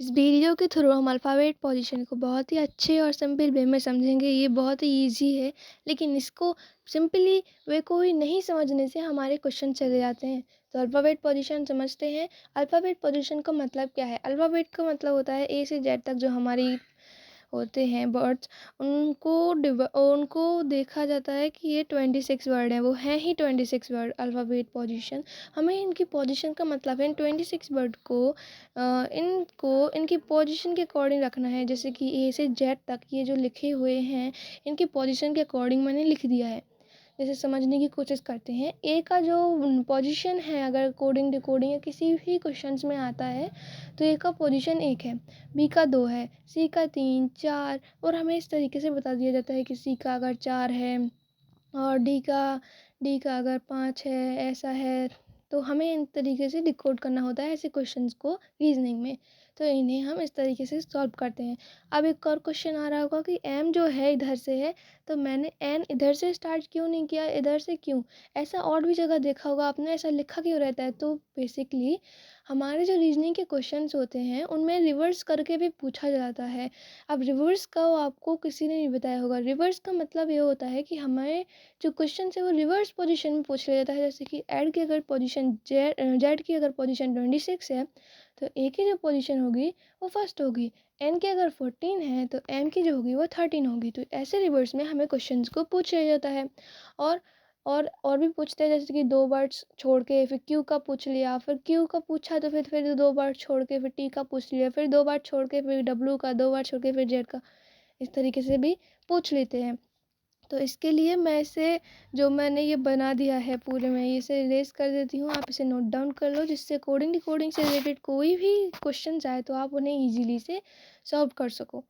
इस वीडियो के थ्रू हम अल्फ़ाबेट पोजीशन को बहुत ही अच्छे और सिंपल वे में समझेंगे। ये बहुत ही ईजी है, लेकिन इसको सिंपली वे को ही नहीं समझने से हमारे क्वेश्चन चले जाते हैं। तो अल्फ़ाबेट पोजीशन समझते हैं। अल्फ़ाबेट पोजीशन का मतलब क्या है? अल्फ़ाबेट का मतलब होता है ए से जेड तक जो हमारी होते हैं वर्ड्स, उनको देखा जाता है कि ये 26 वर्ड हैं। वो हैं ही 26 वर्ड अल्फ़ाबेट पोजीशन। हमें इनकी पोजीशन का मतलब है इन 26 वर्ड को इनको इनकी पोजीशन के अकॉर्डिंग रखना है। जैसे कि ए से जेड तक ये जो लिखे हुए हैं, इनकी पोजीशन के अकॉर्डिंग मैंने लिख दिया है। जैसे समझने की कोशिश करते हैं, ए का जो पोजीशन है, अगर कोडिंग डिकोडिंग या किसी भी क्वेश्चंस में आता है तो ए का पोजीशन 1 है, बी का 2 है, सी का 3 4, और हमें इस तरीके से बता दिया जाता है कि सी का अगर 4 है और डी का अगर 5 है, ऐसा है। तो हमें इन तरीके से डिकोड करना होता है ऐसे क्वेश्चंस को रीजनिंग में। तो इन्हें हम इस तरीके से सॉल्व करते हैं। अब एक और क्वेश्चन आ रहा होगा कि एम जो है इधर से है, तो मैंने एन इधर से स्टार्ट क्यों नहीं किया, इधर से क्यों? ऐसा और भी जगह देखा होगा आपने, ऐसा लिखा क्यों रहता है? तो बेसिकली हमारे जो रीजनिंग के क्वेश्चंस होते हैं उनमें रिवर्स करके भी पूछा जाता है। अब रिवर्स का आपको किसी ने नहीं बताया होगा। रिवर्स का मतलब ये होता है कि हमें जो क्वेश्चन है वो रिवर्स पोजीशन में पूछ लिया जाता है। जैसे कि ऐड की अगर पोजीशन जेड की अगर पोजीशन 26 है, तो ए की जो पोजीशन होगी वो फर्स्ट होगी। एन की अगर 14 है तो एम की जो होगी वो 13 होगी। तो ऐसे रिवर्स में हमें क्वेश्चंस को पूछ लिया जाता है। और और भी पूछते हैं, जैसे कि 2 वर्ड्स छोड़ के फिर क्यू का पूछ लिया, फिर क्यू का पूछा तो फिर 2 बार छोड़ के फिर टी का पूछ लिया, फिर 2 बार छोड़ के फिर डब्ल्यू का, 2 बार छोड़ के फिर जेड का। इस तरीके से भी पूछ लेते हैं। तो इसके लिए मैं इसे, जो मैंने ये बना दिया है पूरे में, इसे इरेज कर देती हूँ। आप इसे नोट डाउन कर लो, जिससे कोडिंग डिकोडिंग से रिलेटेड कोई भी क्वेश्चन आए तो आप उन्हें ईजिली से सॉल्व कर सको।